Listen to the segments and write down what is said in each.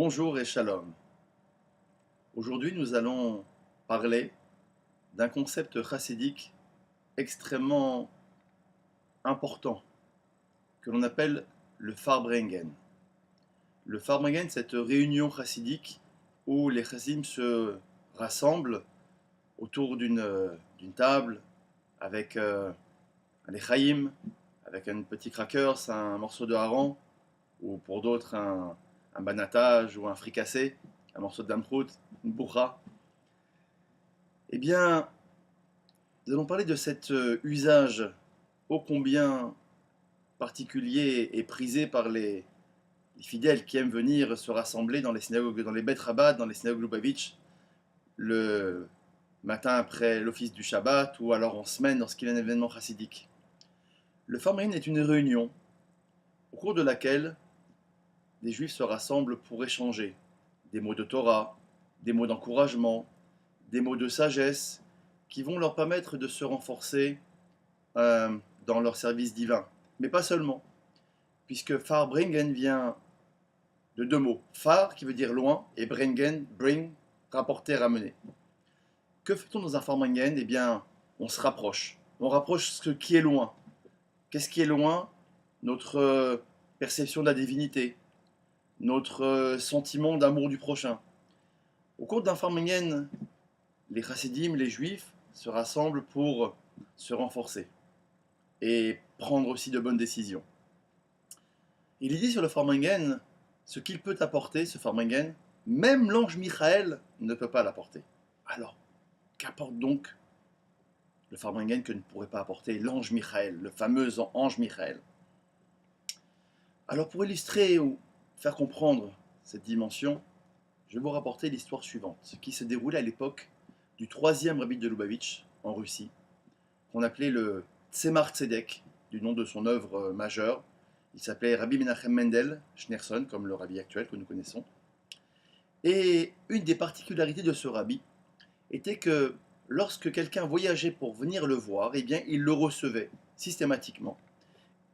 Bonjour et shalom. Aujourd'hui, nous allons parler d'un concept chassidique extrêmement important que l'on appelle le Farbrengen. Le Farbrengen, c'est cette réunion chassidique où les chassidim se rassemblent autour d'une table avec un lechaïm, avec un petit crackers, un morceau de hareng, ou pour d'autres un banatage ou un fricassé, un morceau de damprout, une bourra. Eh bien, nous allons parler de cet usage ô combien particulier et prisé par les fidèles qui aiment venir se rassembler dans les synagogues, dans les Bet Rabat, dans les synagogues Lubavitch, le matin après l'office du Shabbat ou alors en semaine lorsqu'il y a un événement chassidique. Le Farmarin est une réunion au cours de laquelle des juifs se rassemblent pour échanger des mots de Torah, des mots d'encouragement, des mots de sagesse qui vont leur permettre de se renforcer dans leur service divin. Mais pas seulement, puisque Farbringen vient de deux mots. Far qui veut dire loin et bringen, bring, rapporter, ramener. Que fait-on dans un Farbringen? Eh bien, on se rapproche. On rapproche ce qui est loin. Qu'est-ce qui est loin? Notre perception de la divinité, notre sentiment d'amour du prochain. Au cours d'un Farbringen, les chassidim, les juifs, se rassemblent pour se renforcer et prendre aussi de bonnes décisions. Il est dit sur le Farbringen, ce qu'il peut apporter, ce Farbringen, même l'ange Michael ne peut pas l'apporter. Alors, qu'apporte donc le Farbringen que ne pourrait pas apporter l'ange Michael, le fameux ange Michael? Alors, pour illustrer ou faire comprendre cette dimension, je vais vous rapporter l'histoire suivante, qui se déroulait à l'époque du troisième rabbi de Lubavitch, en Russie, qu'on appelait le Tzemar Tzedek, du nom de son œuvre majeure. Il s'appelait Rabbi Menachem Mendel Schneerson, comme le rabbi actuel que nous connaissons. Et une des particularités de ce rabbi était que lorsque quelqu'un voyageait pour venir le voir, eh bien, il le recevait systématiquement.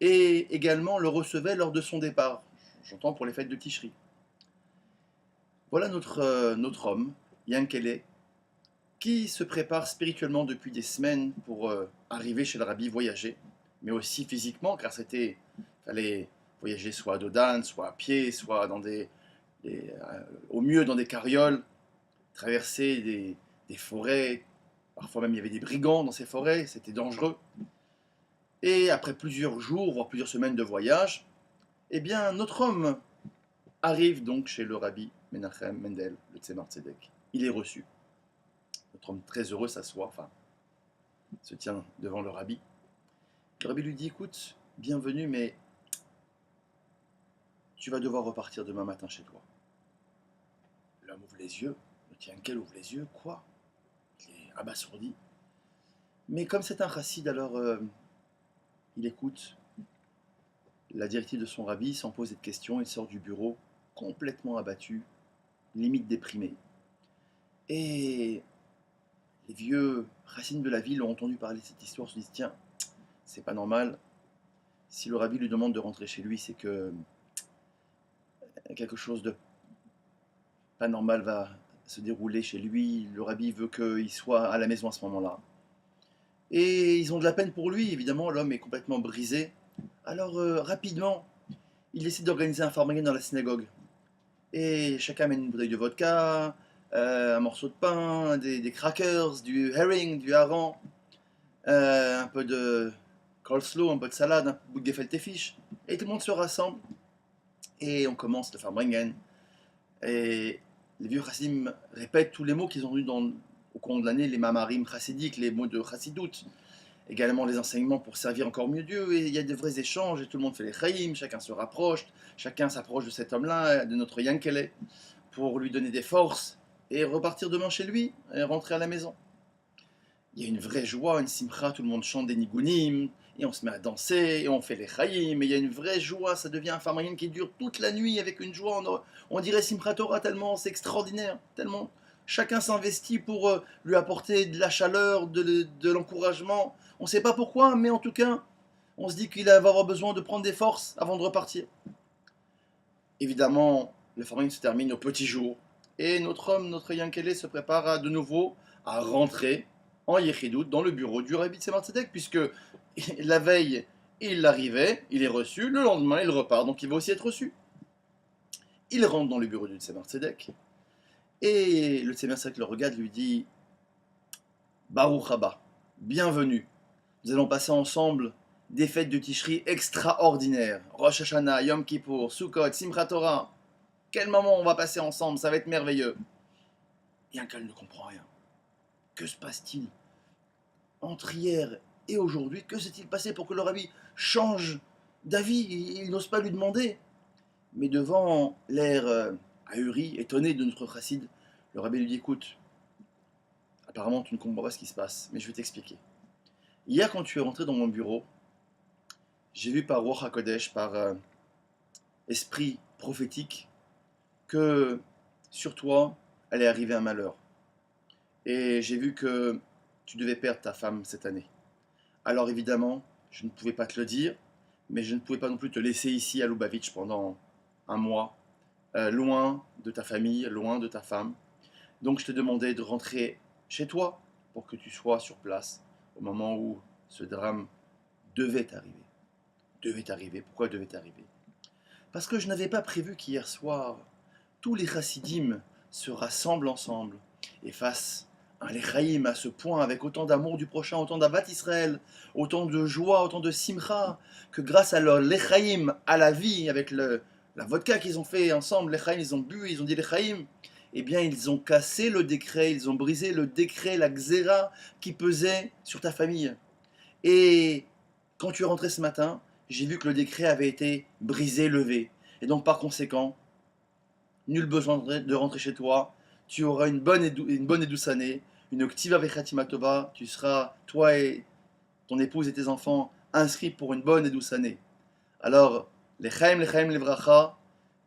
Et également le recevait lors de son départ, j'entends pour les fêtes de Tishri. Voilà notre homme, Yankele, qui se prépare spirituellement depuis des semaines pour arriver chez le rabbi, voyager, mais aussi physiquement, car fallait voyager soit à dos d'âne, soit à pied, soit au mieux dans des carrioles, traverser des forêts, parfois même il y avait des brigands dans ces forêts, c'était dangereux. Et après plusieurs jours, voire plusieurs semaines de voyage, eh bien notre homme arrive donc chez le rabbi Menachem Mendel, le Tzemar Tzedek. Il est reçu. Notre homme très heureux s'assoit, se tient devant le rabbi. Le rabbi lui dit, écoute, bienvenue, mais tu vas devoir repartir demain matin chez toi. L'homme ouvre les yeux, le Yankel ouvre les yeux, quoi? Il est abasourdi. Mais comme c'est un chassid, alors il écoute la directive de son rabbi, sans poser de questions, il sort du bureau complètement abattu, limite déprimé. Et les vieux racines de la ville ont entendu parler de cette histoire, se disent tiens, c'est pas normal. Si le rabbi lui demande de rentrer chez lui, c'est que quelque chose de pas normal va se dérouler chez lui. Le rabbi veut qu'il soit à la maison à ce moment-là. Et ils ont de la peine pour lui, évidemment, l'homme est complètement brisé. Alors rapidement, il décide d'organiser un farming dans la synagogue. Et chacun amène une bouteille de vodka, un morceau de pain, des crackers, du herring, du hareng, un peu de coleslaw, un peu de salade, un bout de gefilte fish. Et tout le monde se rassemble. Et on commence le Farbringen. Et les vieux chassidim répètent tous les mots qu'ils ont eus au cours de l'année, les mamarim chassidiques, les mots de chassidout. Également les enseignements pour servir encore mieux Dieu. Et il y a de vrais échanges et tout le monde fait les chaïm, chacun se rapproche, chacun s'approche de cet homme-là, de notre Yankele, pour lui donner des forces et repartir demain chez lui et rentrer à la maison. Il y a une vraie joie, une simcha, tout le monde chante des nigunim, et on se met à danser, et on fait les chaïm, et il y a une vraie joie, ça devient un farmayin qui dure toute la nuit avec une joie, on dirait simcha Torah, tellement c'est extraordinaire, tellement chacun s'investit pour lui apporter de la chaleur, de l'encouragement, on ne sait pas pourquoi, mais en tout cas, on se dit qu'il va avoir besoin de prendre des forces avant de repartir. Évidemment, le farming se termine au petit jour. Et notre homme, notre Yankele, se prépare de nouveau à rentrer en Yechidout dans le bureau du Rabbi Tzemar Tzedek, puisque la veille, il arrivait, il est reçu, le lendemain, il repart, donc il va aussi être reçu. Il rentre dans le bureau du Tzemar Tzedek, et le Tzemar Tzedek le regarde, lui dit Baruch haba, bienvenue. Nous allons passer ensemble des fêtes de Tishri extraordinaires. Rosh Hashanah, Yom Kippour, Sukkot, Simchat Torah. Quel moment on va passer ensemble, ça va être merveilleux. Yankel ne comprend rien. Que se passe-t-il entre hier et aujourd'hui? Que s'est-il passé pour que le rabbi change d'avis? Il n'ose pas lui demander. Mais devant l'air ahuri, étonné de notre chassid, le rabbi lui dit écoute, apparemment tu ne comprends pas ce qui se passe, mais je vais t'expliquer. Hier, quand tu es rentré dans mon bureau, j'ai vu par Ruach HaKodesh, par esprit prophétique, que sur toi allait arriver un malheur. Et j'ai vu que tu devais perdre ta femme cette année. Alors évidemment, je ne pouvais pas te le dire, mais je ne pouvais pas non plus te laisser ici à Lubavitch pendant un mois, loin de ta famille, loin de ta femme. Donc je te demandais de rentrer chez toi pour que tu sois sur place au moment où ce drame devait arriver. Pourquoi devait arriver? Parce que je n'avais pas prévu qu'hier soir, tous les chassidim se rassemblent ensemble et fassent un lechaïm à ce point, avec autant d'amour du prochain, autant d'avat Israël, autant de joie, autant de simcha, que grâce à leur lechaïm, à la vie, avec la vodka qu'ils ont fait ensemble, lechaïm, ils ont bu, ils ont dit lechaïm, eh bien ils ont cassé le décret, ils ont brisé le décret, la xéra qui pesait sur ta famille. Et quand tu es rentré ce matin, j'ai vu que le décret avait été brisé, levé. Et donc par conséquent, nul besoin de rentrer chez toi. Tu auras une bonne et douce année, une ktiva vechatima tova. Tu seras, toi et ton épouse et tes enfants, inscrits pour une bonne et douce année. Alors, lechaim, levracha,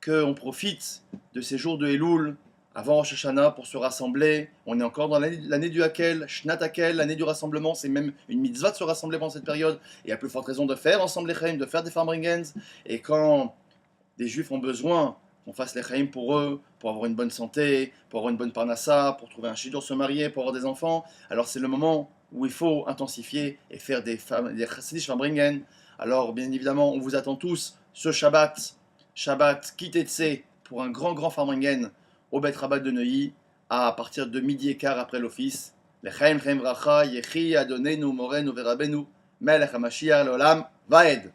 qu'on profite de ces jours de Elul, avant Rosh Hashanah, pour se rassembler. On est encore dans l'année du Hakel, Shnat Hakel, l'année du rassemblement. C'est même une mitzvah de se rassembler pendant cette période. Et à plus forte raison de faire ensemble les chaim, de faire des farmringens. Et quand des juifs ont besoin qu'on fasse les chaim pour eux, pour avoir une bonne santé, pour avoir une bonne parnassa, pour trouver un shidur, se marier, pour avoir des enfants, alors c'est le moment où il faut intensifier et faire des chassidish farmringen. Alors bien évidemment, on vous attend tous ce Shabbat Kitetse, pour un grand farmringen au Bet Rabat de Neuilly, à partir de midi et quart après l'office. Lechaim Chaim Bracha, Yechi Adonenu Morenu Verabenu, Melech HaMashiach Leolam Vaed.